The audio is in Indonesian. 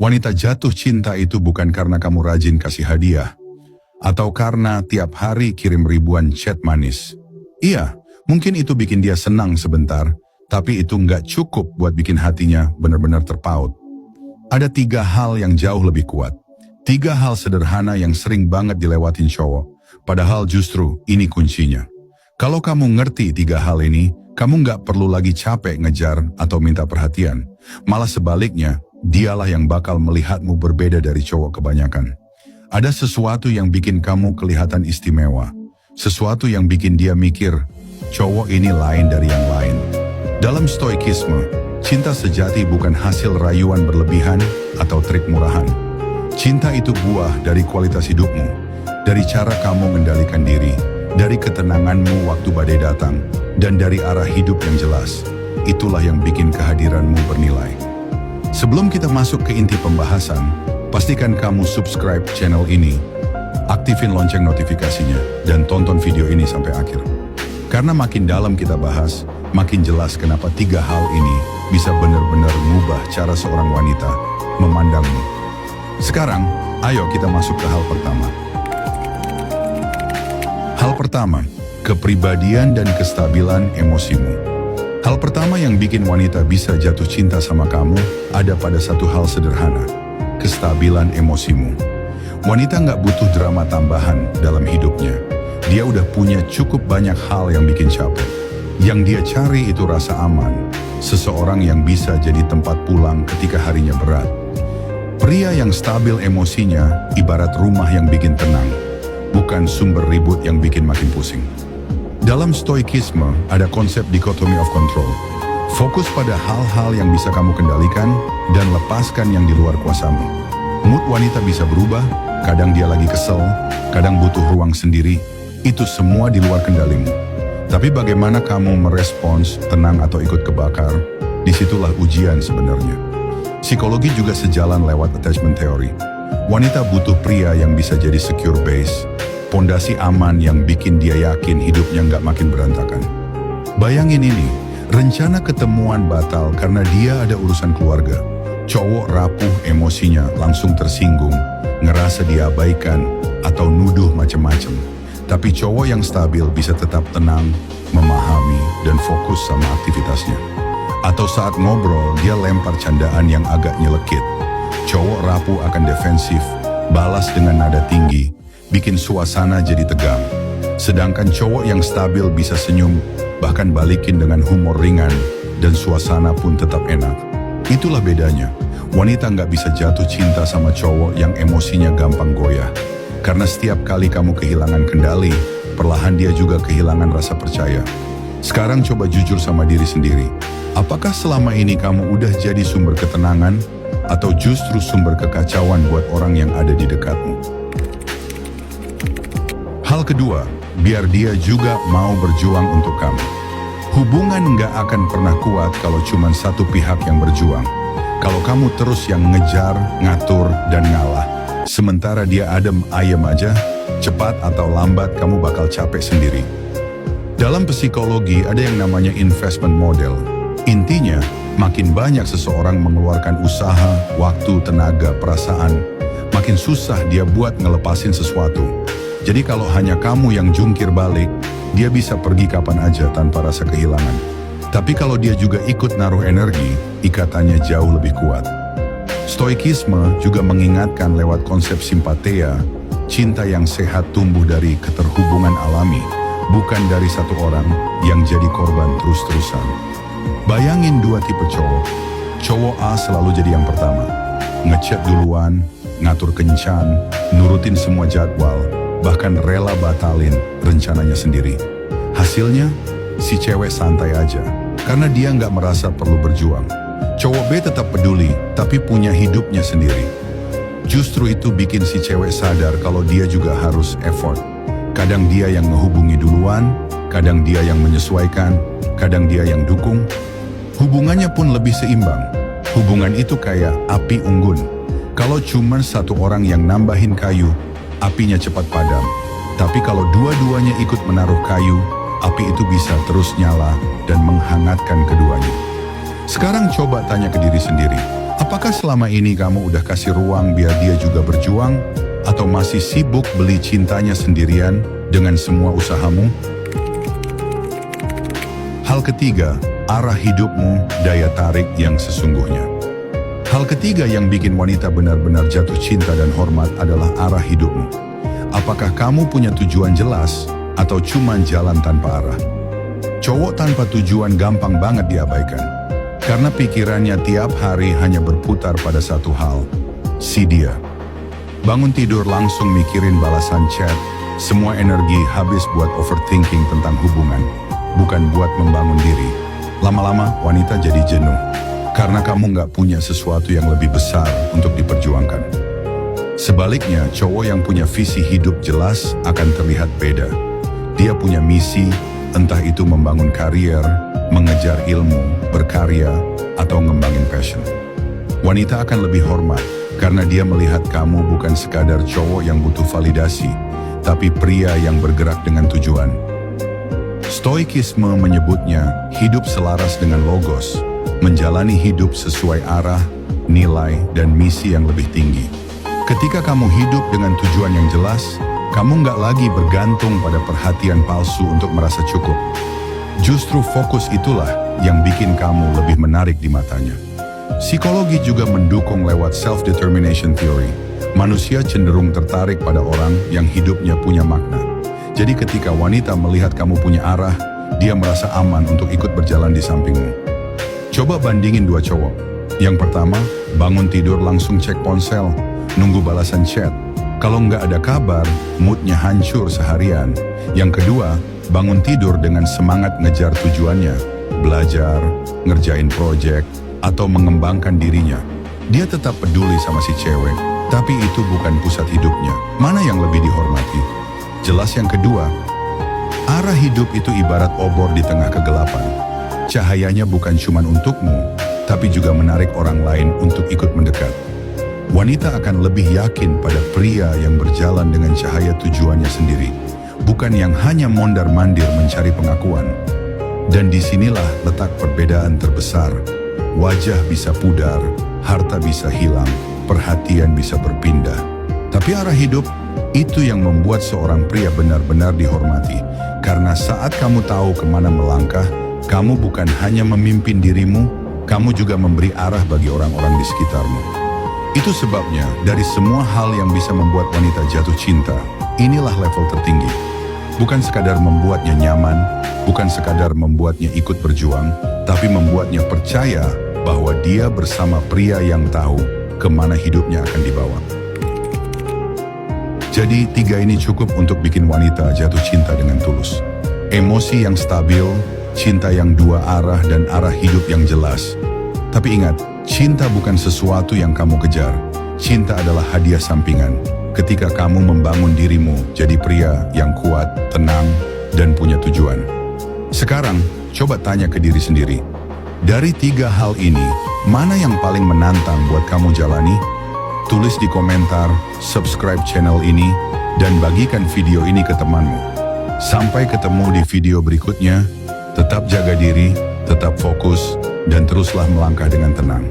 Wanita jatuh cinta itu bukan karena kamu rajin kasih hadiah, atau karena tiap hari kirim ribuan chat manis. Iya, mungkin itu bikin dia senang sebentar, tapi itu nggak cukup buat bikin hatinya benar-benar terpaut. Ada 3 hal yang jauh lebih kuat. 3 hal sederhana yang sering banget dilewatin cowok, padahal justru ini kuncinya. Kalau kamu ngerti 3 hal ini, kamu nggak perlu lagi capek ngejar atau minta perhatian. Malah sebaliknya, dialah yang bakal melihatmu berbeda dari cowok kebanyakan. Ada sesuatu yang bikin kamu kelihatan istimewa. Sesuatu yang bikin dia mikir, cowok ini lain dari yang lain. Dalam stoikisme, cinta sejati bukan hasil rayuan berlebihan atau trik murahan. Cinta itu buah dari kualitas hidupmu, dari cara kamu mengendalikan diri, dari ketenanganmu waktu badai datang, dan dari arah hidup yang jelas. Itulah yang bikin kehadiranmu bernilai. Sebelum kita masuk ke inti pembahasan, pastikan kamu subscribe channel ini, aktifin lonceng notifikasinya, dan tonton video ini sampai akhir. Karena makin dalam kita bahas, makin jelas kenapa 3 hal ini bisa benar-benar mengubah cara seorang wanita memandangmu. Sekarang, ayo kita masuk ke hal pertama. Hal pertama, kepribadian dan kestabilan emosimu. Hal pertama yang bikin wanita bisa jatuh cinta sama kamu ada pada satu hal sederhana, kestabilan emosimu. Wanita nggak butuh drama tambahan dalam hidupnya. Dia udah punya cukup banyak hal yang bikin capek. Yang dia cari itu rasa aman, seseorang yang bisa jadi tempat pulang ketika harinya berat. Pria yang stabil emosinya ibarat rumah yang bikin tenang, bukan sumber ribut yang bikin makin pusing. Dalam stoikisme ada konsep dikotomi of control. Fokus pada hal-hal yang bisa kamu kendalikan dan lepaskan yang di luar kuasamu. Mood wanita bisa berubah, kadang dia lagi kesel, kadang butuh ruang sendiri. Itu semua di luar kendalimu. Tapi bagaimana kamu merespons, tenang atau ikut kebakar, disitulah ujian sebenarnya. Psikologi juga sejalan lewat attachment theory. Wanita butuh pria yang bisa jadi secure base, pondasi aman yang bikin dia yakin hidupnya nggak makin berantakan. Bayangin ini, rencana ketemuan batal karena dia ada urusan keluarga. Cowok rapuh emosinya, langsung tersinggung, ngerasa diabaikan, atau nuduh macem-macem. Tapi cowok yang stabil bisa tetap tenang, memahami, dan fokus sama aktivitasnya. Atau saat ngobrol, dia lempar candaan yang agak nyelekit. Cowok rapuh akan defensif, balas dengan nada tinggi, bikin suasana jadi tegang. Sedangkan cowok yang stabil bisa senyum, bahkan balikin dengan humor ringan, dan suasana pun tetap enak. Itulah bedanya. Wanita nggak bisa jatuh cinta sama cowok yang emosinya gampang goyah. Karena setiap kali kamu kehilangan kendali, perlahan dia juga kehilangan rasa percaya. Sekarang coba jujur sama diri sendiri. Apakah selama ini kamu udah jadi sumber ketenangan, atau justru sumber kekacauan buat orang yang ada di dekatmu? Hal kedua, biar dia juga mau berjuang untuk kamu. Hubungan nggak akan pernah kuat kalau cuma satu pihak yang berjuang. Kalau kamu terus yang ngejar, ngatur, dan ngalah, sementara dia adem ayem aja, cepat atau lambat kamu bakal capek sendiri. Dalam psikologi ada yang namanya investment model. Intinya, makin banyak seseorang mengeluarkan usaha, waktu, tenaga, perasaan, makin susah dia buat ngelepasin sesuatu. Jadi kalau hanya kamu yang jungkir balik, dia bisa pergi kapan aja tanpa rasa kehilangan. Tapi kalau dia juga ikut naruh energi, ikatannya jauh lebih kuat. Stoikisme juga mengingatkan lewat konsep simpatia, cinta yang sehat tumbuh dari keterhubungan alami, bukan dari satu orang yang jadi korban terus-terusan. Bayangin 2 tipe cowok. Cowok A selalu jadi yang pertama. Ngechat duluan, ngatur kencan, nurutin semua jadwal, bahkan rela batalin rencananya sendiri. Hasilnya, si cewek santai aja, karena dia nggak merasa perlu berjuang. Cowok B tetap peduli, tapi punya hidupnya sendiri. Justru itu bikin si cewek sadar kalau dia juga harus effort. Kadang dia yang menghubungi duluan, kadang dia yang menyesuaikan, kadang dia yang dukung. Hubungannya pun lebih seimbang. Hubungan itu kayak api unggun. Kalau cuma satu orang yang nambahin kayu, apinya cepat padam. Tapi kalau dua-duanya ikut menaruh kayu, api itu bisa terus nyala dan menghangatkan keduanya. Sekarang coba tanya ke diri sendiri, apakah selama ini kamu udah kasih ruang biar dia juga berjuang? Atau masih sibuk beli cintanya sendirian dengan semua usahamu? Hal ketiga, arah hidupmu, daya tarik yang sesungguhnya. Hal ketiga yang bikin wanita benar-benar jatuh cinta dan hormat adalah arah hidupmu. Apakah kamu punya tujuan jelas atau cuma jalan tanpa arah? Cowok tanpa tujuan gampang banget diabaikan. Karena pikirannya tiap hari hanya berputar pada satu hal, si dia. Bangun tidur langsung mikirin balasan chat, semua energi habis buat overthinking tentang hubungan, bukan buat membangun diri. Lama-lama wanita jadi jenuh, karena kamu nggak punya sesuatu yang lebih besar untuk diperjuangkan. Sebaliknya, cowok yang punya visi hidup jelas akan terlihat beda. Dia punya misi, entah itu membangun karier, mengejar ilmu, berkarya, atau ngembangin passion. Wanita akan lebih hormat karena dia melihat kamu bukan sekadar cowok yang butuh validasi, tapi pria yang bergerak dengan tujuan. Stoikisme menyebutnya hidup selaras dengan logos, menjalani hidup sesuai arah, nilai, dan misi yang lebih tinggi. Ketika kamu hidup dengan tujuan yang jelas, kamu nggak lagi bergantung pada perhatian palsu untuk merasa cukup. Justru fokus itulah yang bikin kamu lebih menarik di matanya. Psikologi juga mendukung lewat self-determination theory. Manusia cenderung tertarik pada orang yang hidupnya punya makna. Jadi ketika wanita melihat kamu punya arah, dia merasa aman untuk ikut berjalan di sampingmu. Coba bandingin dua cowok. Yang pertama, bangun tidur langsung cek ponsel, nunggu balasan chat. Kalau nggak ada kabar, moodnya hancur seharian. Yang kedua, bangun tidur dengan semangat ngejar tujuannya, belajar, ngerjain proyek, atau mengembangkan dirinya. Dia tetap peduli sama si cewek, tapi itu bukan pusat hidupnya. Mana yang lebih dihormati? Jelas yang kedua. Arah hidup itu ibarat obor di tengah kegelapan. Cahayanya bukan cuma untukmu, tapi juga menarik orang lain untuk ikut mendekat. Wanita akan lebih yakin pada pria yang berjalan dengan cahaya tujuannya sendiri, bukan yang hanya mondar-mandir mencari pengakuan. Dan disinilah letak perbedaan terbesar. Wajah bisa pudar, harta bisa hilang, perhatian bisa berpindah. Tapi arah hidup, itu yang membuat seorang pria benar-benar dihormati. Karena saat kamu tahu kemana melangkah, kamu bukan hanya memimpin dirimu, kamu juga memberi arah bagi orang-orang di sekitarmu. Itu sebabnya dari semua hal yang bisa membuat wanita jatuh cinta, inilah level tertinggi. Bukan sekadar membuatnya nyaman, bukan sekadar membuatnya ikut berjuang, tapi membuatnya percaya bahwa dia bersama pria yang tahu kemana hidupnya akan dibawa. Jadi 3 ini cukup untuk bikin wanita jatuh cinta dengan tulus. Emosi yang stabil, cinta yang 2 arah, dan arah hidup yang jelas. Tapi ingat, cinta bukan sesuatu yang kamu kejar. Cinta adalah hadiah sampingan. Ketika kamu membangun dirimu jadi pria yang kuat, tenang, dan punya tujuan. Sekarang, coba tanya ke diri sendiri. Dari 3 hal ini, mana yang paling menantang buat kamu jalani? Tulis di komentar, subscribe channel ini, dan bagikan video ini ke temanmu. Sampai ketemu di video berikutnya, tetap jaga diri, tetap fokus, dan teruslah melangkah dengan tenang.